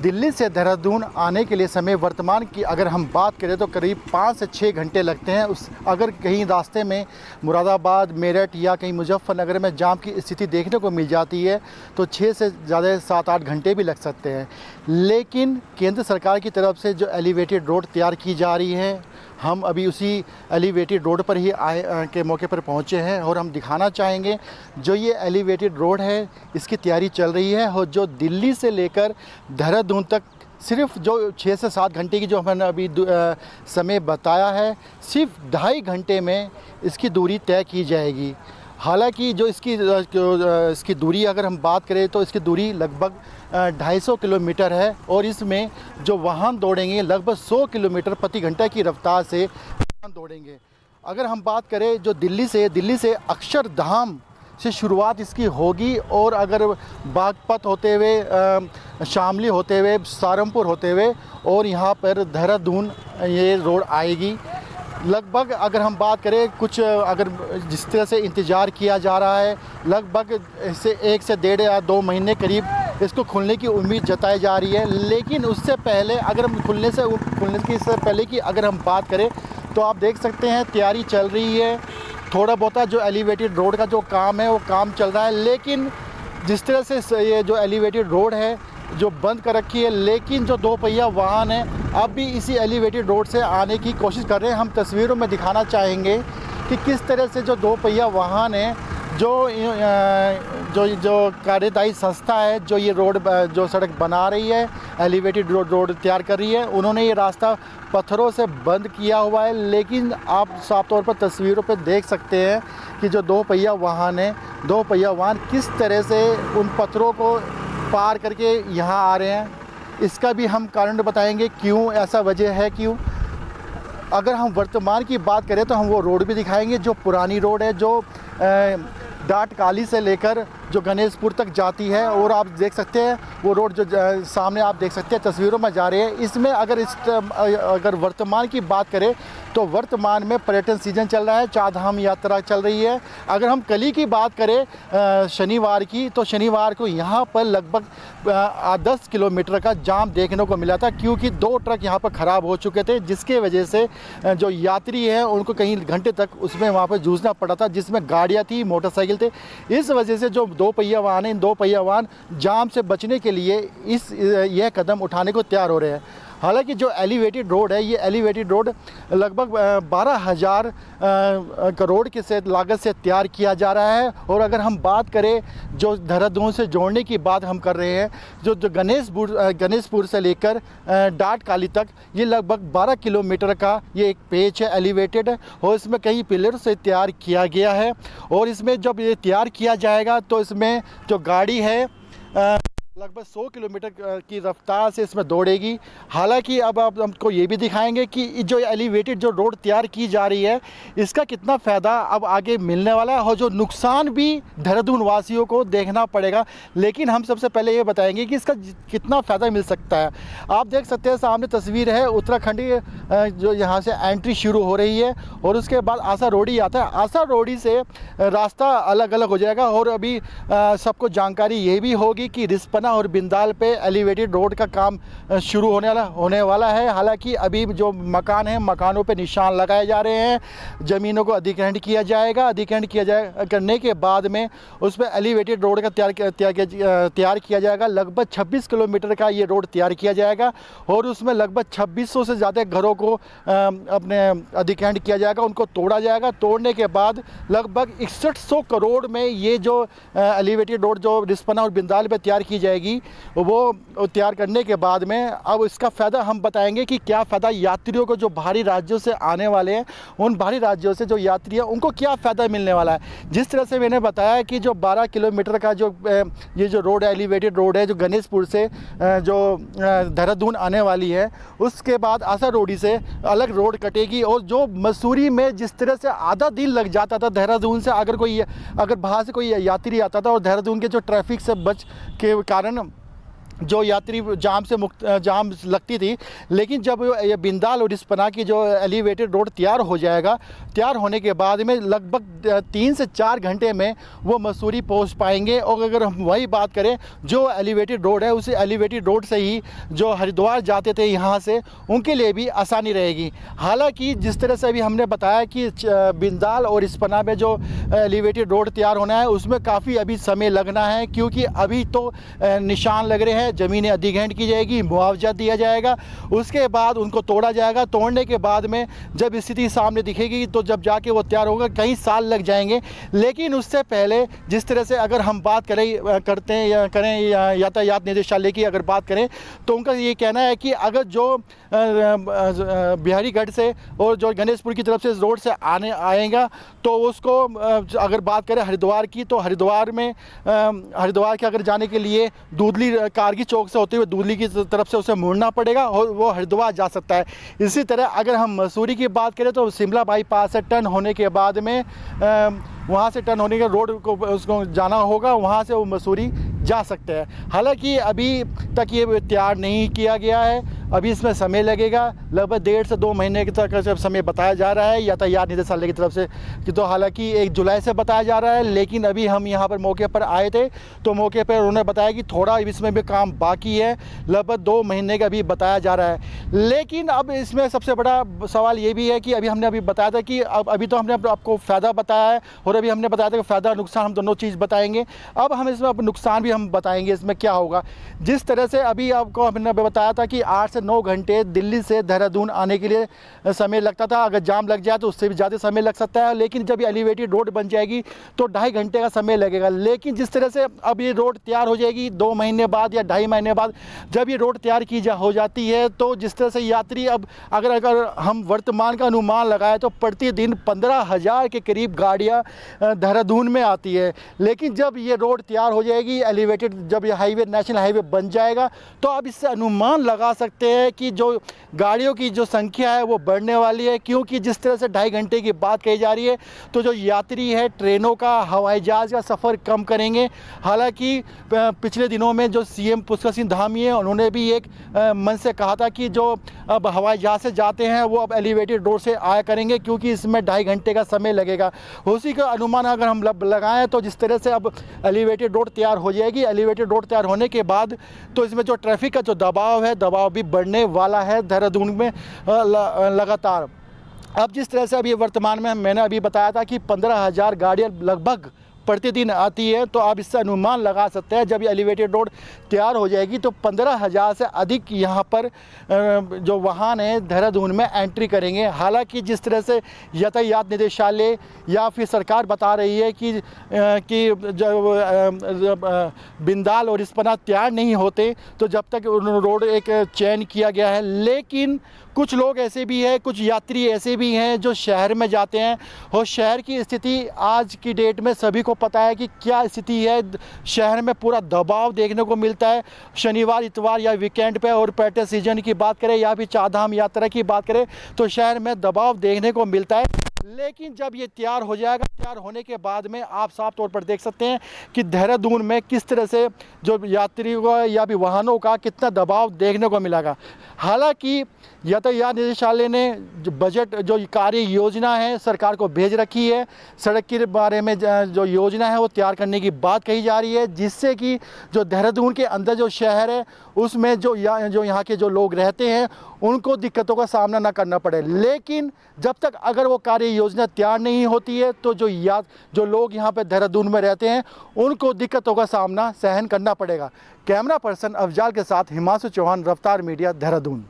दिल्ली से देहरादून आने के लिए समय वर्तमान की अगर हम बात करें तो करीब 5 से 6 घंटे लगते हैं। अगर कहीं रास्ते में मुरादाबाद, मेरठ या कहीं मुजफ्फरनगर में जाम की स्थिति देखने को मिल जाती है तो 6 से ज़्यादा 7-8 घंटे भी लग सकते हैं। लेकिन केंद्र सरकार की तरफ से जो एलिवेटेड रोड तैयार की जा रही है, हम अभी उसी एलिवेटेड रोड पर ही के मौके पर पहुंचे हैं और हम दिखाना चाहेंगे जो ये एलिवेटेड रोड है इसकी तैयारी चल रही है और जो दिल्ली से लेकर देहरादून तक सिर्फ जो 6 से 7 घंटे की जो हमने अभी समय बताया है, सिर्फ 2.5 घंटे में इसकी दूरी तय की जाएगी। हालांकि जो इसकी दूरी अगर हम बात करें तो इसकी दूरी लगभग 250 किलोमीटर है और इसमें जो वाहन दौड़ेंगे लगभग 100 किलोमीटर प्रति घंटा की रफ्तार से वाहन दौड़ेंगे। अगर हम बात करें जो दिल्ली से अक्षरधाम से शुरुआत इसकी होगी और अगर बागपत होते हुए, शामली होते हुए, सहारनपुर होते हुए और यहाँ पर देहरादून ये रोड आएगी। लगभग अगर हम बात करें कुछ अगर जिस तरह से इंतज़ार किया जा रहा है, लगभग इससे 1 से 1.5 या 2 महीने करीब इसको खुलने की उम्मीद जताई जा रही है। लेकिन उससे पहले अगर हम खुलने की इससे पहले की अगर हम बात करें तो आप देख सकते हैं तैयारी चल रही है। थोड़ा बहुत जो एलिवेटेड रोड का जो काम है वो काम चल रहा है। लेकिन जिस तरह से ये जो एलिवेटेड रोड है जो बंद कर रखी है, लेकिन जो 2 पहिया वाहन है अब भी इसी एलिवेटेड रोड से आने की कोशिश कर रहे हैं। हम तस्वीरों में दिखाना चाहेंगे कि किस तरह से जो 2 पहिया वाहन है जो कार्यदायी संस्था है जो ये रोड जो सड़क बना रही है, एलिवेटेड रोड तैयार कर रही है, उन्होंने ये रास्ता पत्थरों से बंद किया हुआ है। लेकिन आप साफ तौर पर तस्वीरों पर देख सकते हैं कि जो 2 पहिया वाहन है, 2 पहिया वाहन किस तरह से उन पत्थरों को पार करके यहाँ आ रहे हैं। इसका भी हम कारण बताएंगे क्यों ऐसा वजह है क्यों। अगर हम वर्तमान की बात करें तो हम वो रोड भी दिखाएंगे जो पुरानी रोड है जो डाटकाली से लेकर जो गणेशपुर तक जाती है। और आप देख सकते हैं वो रोड जो सामने आप देख सकते हैं तस्वीरों में जा रही है। इसमें अगर वर्तमान की बात करें तो वर्तमान में पर्यटन सीजन चल रहा है, 4 धाम यात्रा चल रही है। अगर हम कल की बात करें शनिवार की, तो शनिवार को यहाँ पर लगभग 10 किलोमीटर का जाम देखने को मिला था क्योंकि 2 ट्रक यहाँ पर ख़राब हो चुके थे, जिसके वजह से जो यात्री हैं उनको कई घंटे तक उसमें वहाँ पर जूझना पड़ा था, जिसमें गाड़ियाँ थी, मोटरसाइकिल थे। इस वजह से जो 2 पहिया वाहन हैं, इन 2 पहिया वाहन जाम से बचने के लिए यह कदम उठाने को तैयार हो रहे हैं। हालांकि जो एलिवेटेड रोड है, ये एलिवेटेड रोड लगभग 12,000 करोड़ के से लागत से तैयार किया जा रहा है। और अगर हम बात करें जो देहरादून से जोड़ने की बात हम कर रहे हैं, जो गणेशपुर से लेकर डाटकाली तक ये लगभग 12 किलोमीटर का ये एक पेच है, एलिवेटेड है और इसमें कई पिलर से तैयार किया गया है। और इसमें जब ये तैयार किया जाएगा तो इसमें जो गाड़ी है लगभग 100 किलोमीटर की रफ्तार से इसमें दौड़ेगी। हालांकि अब आप हमको ये भी दिखाएंगे कि जो एलिवेटेड जो रोड तैयार की जा रही है इसका कितना फ़ायदा अब आगे मिलने वाला है और जो नुकसान भी देहरादून वासियों को देखना पड़ेगा। लेकिन हम सबसे पहले ये बताएंगे कि इसका कितना फ़ायदा मिल सकता है। आप देख सकते हैं सामने तस्वीर है उत्तराखंडी जो यहाँ से एंट्री शुरू हो रही है और उसके बाद आसा रोडी आता है। आसा रोडी से रास्ता अलग अलग हो जाएगा और अभी सबको जानकारी ये भी होगी कि रिस्पना और बिंदाल पे एलिवेटेड रोड का काम शुरू होने वाला है। हालांकि अभी जो मकान हैं, मकानों पे निशान लगाए जा रहे हैं, ज़मीनों को अधिग्रहण किया जाएगा। अधिग्रहण करने के बाद में उस पर एलिवेटेड रोड का तैयार किया जाएगा। लगभग 26 किलोमीटर का ये रोड तैयार किया जाएगा और उसमें लगभग 2600 से ज़्यादा घरों को अपने अधिग्रहण किया जाएगा, उनको तोड़ा जाएगा। तोड़ने के बाद लगभग 6100 करोड़ में ये जो एलिवेटेड रोड जो रिस्पना और बिंदाल पे तैयार की जाएगी, वो तैयार करने के बाद में अब इसका फ़ायदा हम बताएंगे कि क्या फ़ायदा यात्रियों को जो बाहरी राज्यों से आने वाले हैं, उन बाहरी राज्यों से जो यात्री हैं उनको क्या फ़ायदा मिलने वाला है। जिस तरह से मैंने बताया कि जो 12 किलोमीटर का ये जो रोड है, एलिवेटेड रोड है, जो गणेशपुर से जो देहरादून आने वाली है, उसके बाद आसा रोडी से अलग रोड कटेगी। और जो मसूरी में जिस तरह से आधा दिन लग जाता था देहरादून से अगर बाहर से कोई यात्री आता था और देहरादून के जो ट्रैफिक से बच के कारण जो यात्री जाम लगती थी। लेकिन जब ये बिंदाल और रिस्पना की जो एलिवेटेड रोड तैयार हो जाएगा, तैयार होने के बाद में लगभग 3 से 4 घंटे में वो मसूरी पहुंच पाएंगे। और अगर हम वही बात करें, जो एलिवेटेड रोड है, उस एलिवेटेड रोड से ही जो हरिद्वार जाते थे यहाँ से, उनके लिए भी आसानी रहेगी। हालांकि जिस तरह से अभी हमने बताया कि बिंदाल और रिस्पना में जो एलिवेटेड रोड तैयार होना है, उसमें काफ़ी अभी समय लगना है, क्योंकि अभी तो निशान लग रहे हैं, ज़मीनें अधिग्रहण की जाएगी, मुआवजा दिया जाएगा, उसके बाद उनको तोड़ा जाएगा। तोड़ने के बाद में जब स्थिति सामने दिखेगी तो जब जाके वो तैयार होगा, कई साल लग जाएंगे। लेकिन उससे पहले जिस तरह से अगर हम बात करें यातायात निदेशालय की अगर बात करें, तो उनका ये कहना है कि अगर जो बिहारीगढ़ से और जो गणेशपुर की तरफ से रोड से आएगा, तो उसको अगर बात करें हरिद्वार की, तो हरिद्वार के अगर जाने के लिए दूधली कारगी चौक से होते हुए दूधली की तरफ से उसे मुड़ना पड़ेगा और वो हरिद्वार जा सकता है। इसी तरह अगर हम मसूरी की बात करें, तो शिमला बाईपास से टर्न होने के बाद में वहाँ से टर्न होने के रोड को उसको जाना होगा, वहाँ से वो मसूरी जा सकते हैं। हालांकि अभी तक ये तैयार नहीं किया गया है, अभी इसमें समय लगेगा, लगभग 1.5 से 2 महीने तक समय बताया जा रहा है यातायात निदेशालय की तरफ से कि, तो हालांकि 1 जुलाई से बताया जा रहा है। लेकिन अभी हम यहाँ पर मौके पर आए थे, तो मौके पर उन्होंने बताया कि थोड़ा इसमें भी काम बाकी है, लगभग 2 महीने का भी बताया जा रहा है। लेकिन अब इसमें सबसे बड़ा सवाल ये भी है कि अभी बताया था कि अभी तो हमने आपको फ़ायदा बताया है, और अभी हमने बताया था कि फ़ायदा नुकसान हम दोनों चीज़ बताएंगे। अब हम इसमें नुकसान भी हम बताएंगे, इसमें क्या होगा। जिस तरह से अभी आपको हमने बताया था कि 8 से 9 घंटे दिल्ली से देहरादून आने के लिए समय लगता था, अगर जाम लग जाए तो उससे भी ज़्यादा समय लग सकता है। लेकिन जब ये एलिवेटेड रोड बन जाएगी तो 2.5 घंटे का समय लगेगा। लेकिन जिस तरह से अब ये रोड तैयार हो जाएगी 2 महीने बाद या 2.5 महीने बाद, जब ये रोड तैयार हो जाती है, तो जिस तरह से यात्री अब अगर हम वर्तमान का अनुमान लगाए, तो प्रतिदिन 15,000 के करीब गाड़ियाँ देहरादून में आती है। लेकिन जब ये रोड तैयार हो जाएगी, एलिवेटेड जब ये हाईवे नेशनल हाईवे बन जाएगा, तो आप इससे अनुमान लगा सकते हैं कि जो गाड़ियों की जो संख्या है वो बढ़ने वाली है। क्योंकि जिस तरह से 2.5 घंटे की बात कही जा रही है, तो जो यात्री है ट्रेनों का, हवाई जहाज़ का सफ़र कम करेंगे। हालांकि पिछले दिनों में जो सीएम पुष्कर सिंह धामी है, उन्होंने भी एक मन से कहा था कि जो अब हवाई जहाज़ से जाते हैं वो अब एलिवेटेड रोड से आया करेंगे, क्योंकि इसमें 2.5 घंटे का समय लगेगा। उसी का अनुमान अगर हम लगाएं, तो जिस तरह से अब एलिवेटेड रोड तैयार हो जाएगी, एलिवेटेड रोड तैयार होने के बाद तो इसमें जो ट्रैफिक का जो दबाव है, दबाव भी बढ़ने वाला है देहरादून में लगातार। अब जिस तरह से अभी वर्तमान में मैंने अभी बताया था कि 15,000 गाड़ियाँ लगभग प्रतिदिन आती है, तो आप इससे अनुमान लगा सकते हैं जब ये एलिवेटेड रोड तैयार हो जाएगी तो 15,000 से अधिक यहाँ पर जो वाहन है देहरादून में एंट्री करेंगे। हालांकि जिस तरह से यातायात निदेशालय या फिर सरकार बता रही है कि जब बिंदाल और रिस्पना तैयार नहीं होते, तो जब तक रोड एक चयन किया गया है। लेकिन कुछ लोग ऐसे भी हैं, कुछ यात्री ऐसे भी हैं जो शहर में जाते हैं, और शहर की स्थिति आज की डेट में सभी को पता है कि क्या स्थिति है। शहर में पूरा दबाव देखने को मिलता है शनिवार, इतवार या वीकेंड पे, और पर्यटन सीजन की बात करें या फिर चारधाम यात्रा की बात करें, तो शहर में दबाव देखने को मिलता है। लेकिन जब ये तैयार हो जाएगा, तैयार होने के बाद में आप साफ तौर पर देख सकते हैं कि देहरादून में किस तरह से जो यात्रियों या भी वाहनों का कितना दबाव देखने को मिलेगा। हालांकि यातायात निदेशालय ने जो बजट, जो कार्य योजना है सरकार को भेज रखी है, सड़क के बारे में जो योजना है वो तैयार करने की बात कही जा रही है, जिससे कि जो देहरादून के अंदर जो शहर है उसमें जो यहाँ के जो लोग रहते हैं उनको दिक्कतों का सामना ना करना पड़े। लेकिन जब तक अगर वो कार्य योजना तैयार नहीं होती है, तो जो लोग यहाँ पे देहरादून में रहते हैं उनको दिक्कतों का सामना सहन करना पड़ेगा। कैमरा पर्सन अफजाल के साथ हिमांशु चौहान, रफ्तार मीडिया, देहरादून।